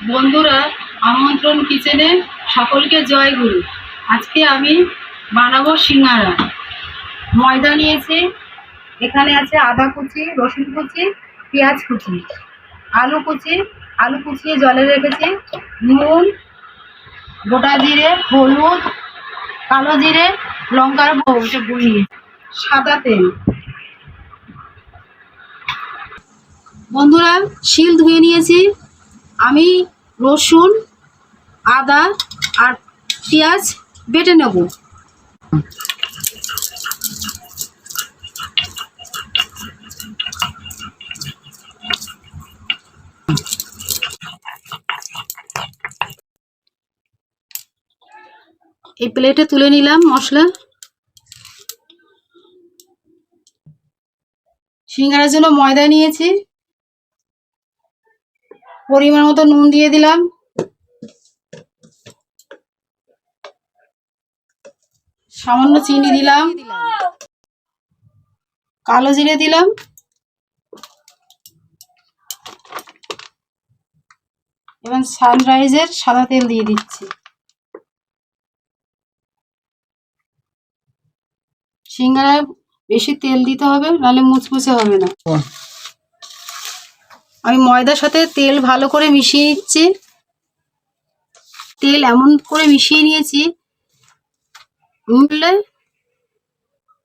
বন্ধুরা, আমন্ত্রণ কিচেনে সকলকে জয় গুরু। আজকে আমি বানাবো সিঙ্গারা। ময়দা নিয়েছি, এখানে আছে আদা কুচি, রসুন কুচি, পেঁয়াজ কুচি, আলু কুচি, আলু কুচিয়ে জলে রেখেছি, নুন, গোটা জিরে, হলুদ, কালো জিরে, লঙ্কার গুঁড়ি, সাদা তেল। বন্ধুরা, শিল ধুয়ে নিয়েছি। আমি রসুন, আদা আর পেঁয়াজ বেটে নেব। এই প্লেটে তুলে নিলাম মশলা। সিঙ্গারার জন্য ময়দা নিয়েছি, পরিমাণ মতো নুন দিয়ে দিলাম, সামান্য চিনি দিলাম, কালো জিরে দিলাম, এবং সানরাইজের সাদা তেল দিয়ে দিচ্ছি। সিঙ্গারায় বেশি তেল দিতে হবে, নাহলে মুচমুচে হবে না। আমি ময়দার সাথে তেল ভালো করে মিশিয়ে নিচ্ছি। তেল এমন করে মিশিয়ে নিয়েছি,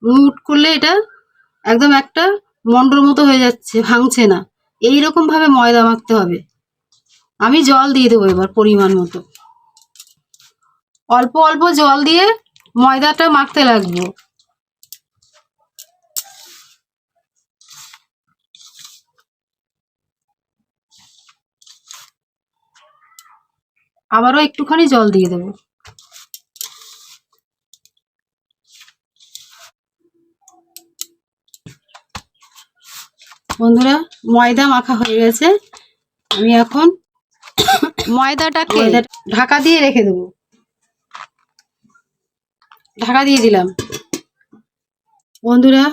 মুট করলে এটা একদম একটা মন্ডর মতো হয়ে যাচ্ছে, ভাঙছে না। এইরকম ভাবে ময়দা মাখতে হবে। আমি জল দিয়ে দেবো এবার পরিমাণ মতো। অল্প অল্প জল দিয়ে ময়দাটা মাখতে লাগবো। আবারও একটুখানি জল দিয়ে দেবো। বন্ধুরা, ময়দা মাখা হয়ে গেছে। আমি এখন ময়দাটাকে ঢাকা দিয়ে রেখে দেবো। ঢাকা দিয়ে দিলাম। বন্ধুরা,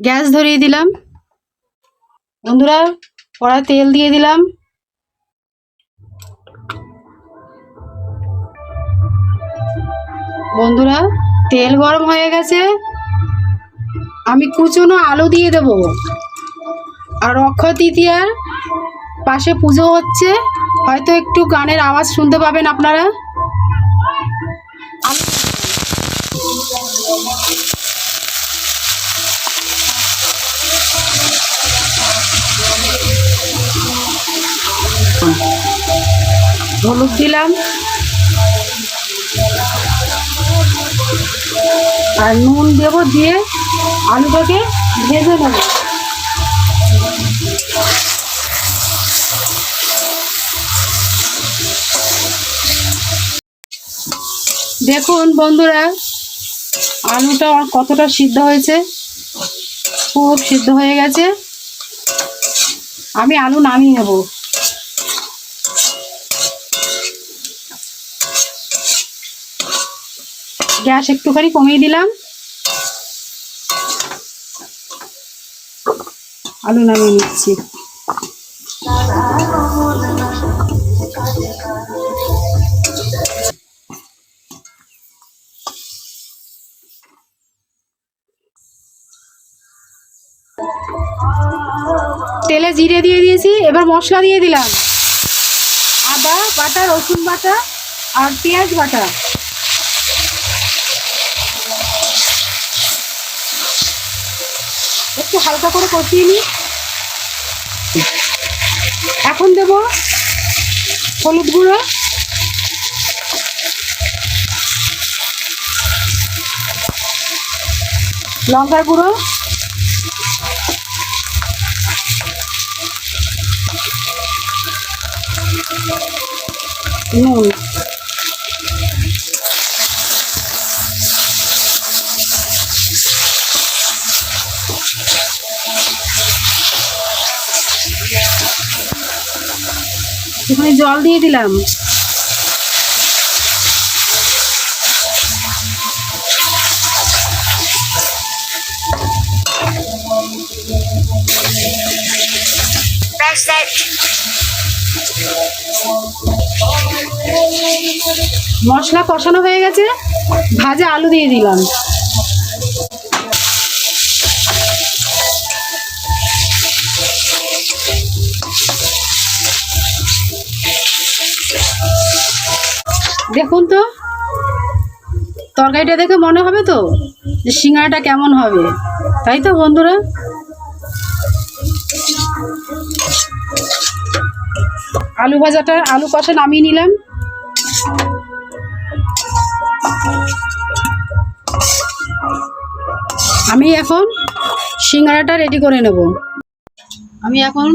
গ্যাস ধরিয়ে দিলাম। বন্ধুরা, কড়াই তেল দিয়ে দিলাম। বন্ধুরা, তেল গরম হয়ে গেছে। আমি কুচনো আলু দিয়ে দেব। আর অক্ষয় তৃতীয়ার পাশে পুজো হচ্ছে, হয়তো একটু গানের আওয়াজ শুনতে পাবেন আপনারা। হলুদ দিলাম আর নুন দেব, দিয়ে আলুটাকে ভেজে নেব। দেখুন বন্ধুরা, আলুটা কতটা সিদ্ধ হয়েছে, খুব সিদ্ধ হয়ে গেছে। আমি আলু নামিয়ে নেব। গ্যাস একটুখানি কমিয়ে দিলাম। আলু নামিয়ে নিচ্ছি। তেলে জিরে দিয়ে দিয়েছি, এবার মশলা দিয়ে দিলাম। আদা বাটা, রসুন বাটা আর পেঁয়াজ বাটা। একটু হালকা করে কষিয়ে নিই। এখন দেব হলুদ গুঁড়ো, লঙ্কার গুঁড়ো, নুন। এখানে জল দিয়ে দিলাম। Press that. মশলা কষানো হয়ে গেছে, ভাজা আলু দিয়ে দিলাম। দেখুন তো, তরকারিটা দেখে মনে হবে তো যে সিঙ্গাড়াটা কেমন হবে, তাই তো বন্ধুরা? আলু ভাজাটা, আলু কষা নামিয়ে নিলাম। আমি এখন সিঙ্গাড়াটা রেডি করে নেব। আমি এখন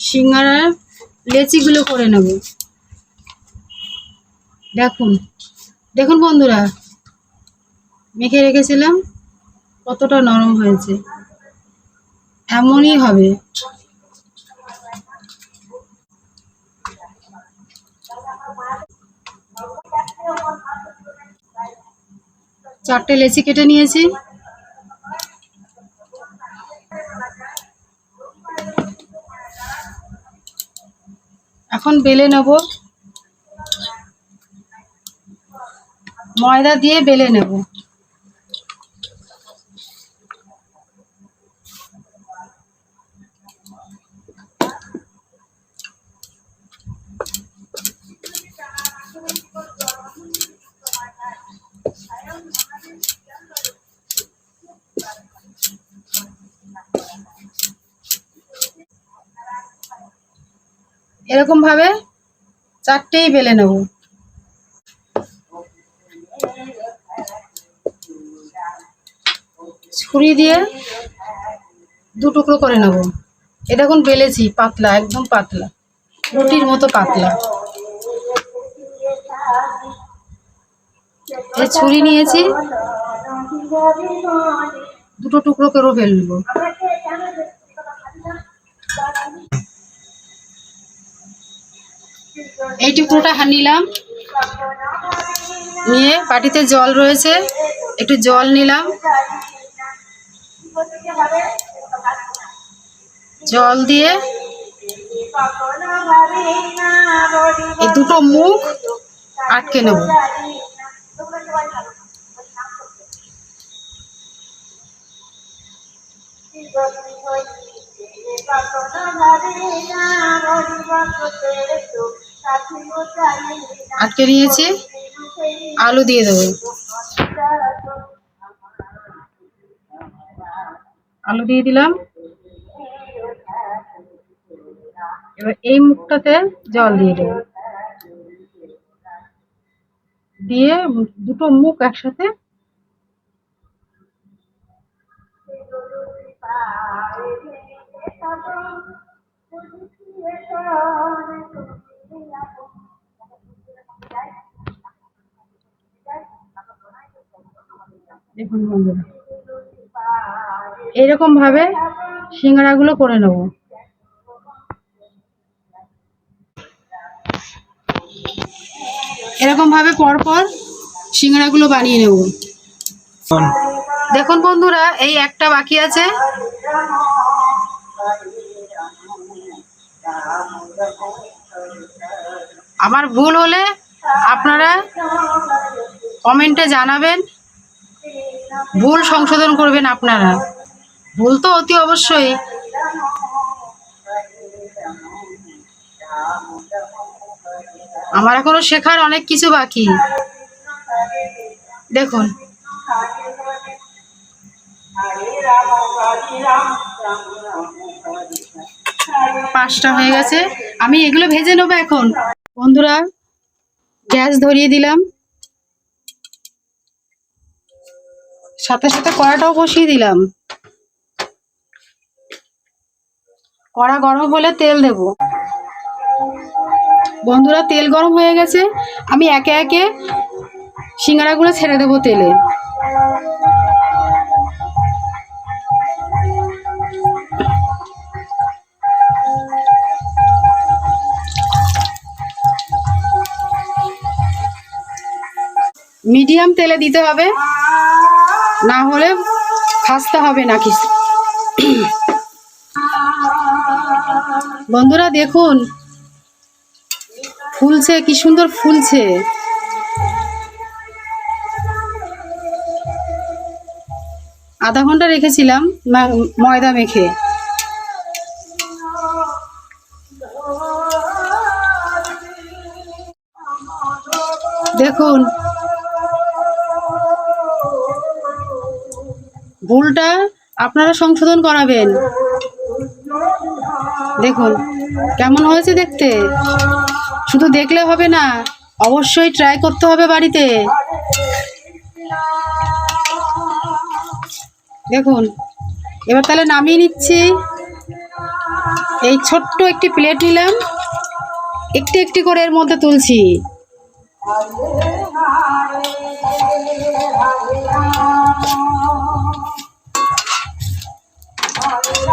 সিঙ্গাড়ার লেচিগুলো করে নেব। দেখুন দেখুন বন্ধুরা, মেখে রেখেছিলাম, কতটা নরম হয়েছে। এমনই হবে। চারটে লেচি কেটে নিয়েছি। এখন বেলে নেব, ময়দা দিয়ে বেলে নেব। এরকম ভাবে চারটেই বেলে নেব। ছুরি দিয়ে দু টুকরো করে নেব। এ দেখুন বেলেছি, পাতলা, একদম পাতলা, রুটির মতো পাতলা। এই ছুরি নিয়েছি, দুটো টুকরো করে ফেলবো। এই টুকরোটা নিলাম, নিয়ে বাটিতে জল রয়েছে, একটু জল নিলাম, জল দিয়ে এই দুটো মুখ আটকে নেব। আটকে নিয়েছি, আলু দিয়ে দেবো। আলু দিয়ে দিলাম। এবার এই মুখটাতে জল দিয়ে দেবো, দিয়ে দুটো মুখ একসাথে দেখুন বন্ধুরা, এইরকম ভাবে সিঙ্গাড়াগুলো করে নেব। এরকম ভাবে পরপর সিঙ্গাড়াগুলো বানিয়ে নেব। দেখুন বন্ধুরা, এই একটা বাকি আছে। আমার ভুল হলে আপনারা কমেন্টে জানাবেন, ভুল সংশোধন করবেন আপনারা। ভুল তো অতি অবশ্যই। আমার এখনো শেখার অনেক কিছু বাকি। দেখুন, পাঁচটা হয়ে গেছে। আমি এগুলো ভেজে নেবো এখন। বন্ধুরা, গ্যাস ধরিয়ে দিলাম, সাথে সাথে কড়াটাও বসিয়ে দিলাম। কড়া গরম হলে তেল দেব। বন্ধুরা, তেল গরম হয়ে গেছে। আমি একে একে সিঙ্গাড়াগুলো ছেড়ে দেবো তেলে। মিডিয়াম তেলে দিতে হবে, না হলে ভাজতে হবে না কিছু। বন্ধুরা দেখুন, ফুলছে, কি সুন্দর ফুলছে। আধা ঘন্টা রেখেছিলাম ময়দা মেখে। দেখুন ভুলটা আপনারা সংশোধন করাবেন। দেখুন কেমন হয়েছে দেখতে। শুধু দেখলে হবে না, অবশ্যই ট্রাই করতে হবে বাড়িতে। দেখুন এবার তাহলে নামিয়ে নিচ্ছি। এই ছোট্ট একটি প্লেট নিলাম, একটি একটি করে এর মধ্যে তুলছি।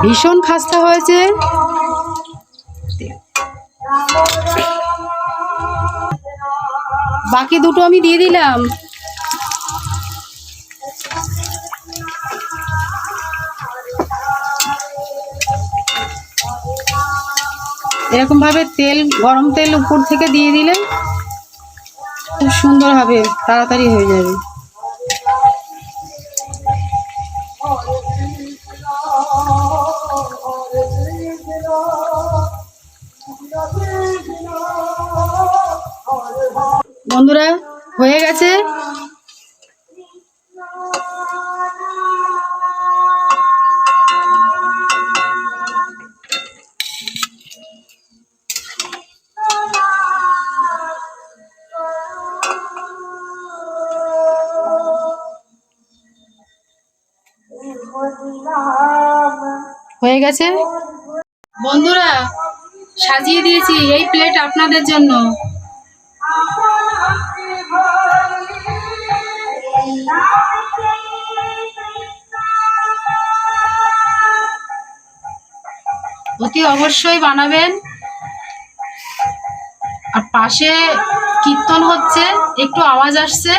ভীষণ খাস্তা হয়েছে। বাকি দুটো আমি দিয়ে দিলাম। এরকম ভাবে তেল, গরম তেল উপর থেকে দিয়ে দিলে খুব সুন্দর হবে, তাড়াতাড়ি হয়ে যাবে। বন্ধুরা হয়ে গেছে। হয়ে গেছে বন্ধুরা, সাজিয়ে দিয়েছি এই প্লেট আপনাদের জন্য। অতি অবশ্যই বানাবেন। আর পাশে কীর্তন হচ্ছে, একটু আওয়াজ আসছে।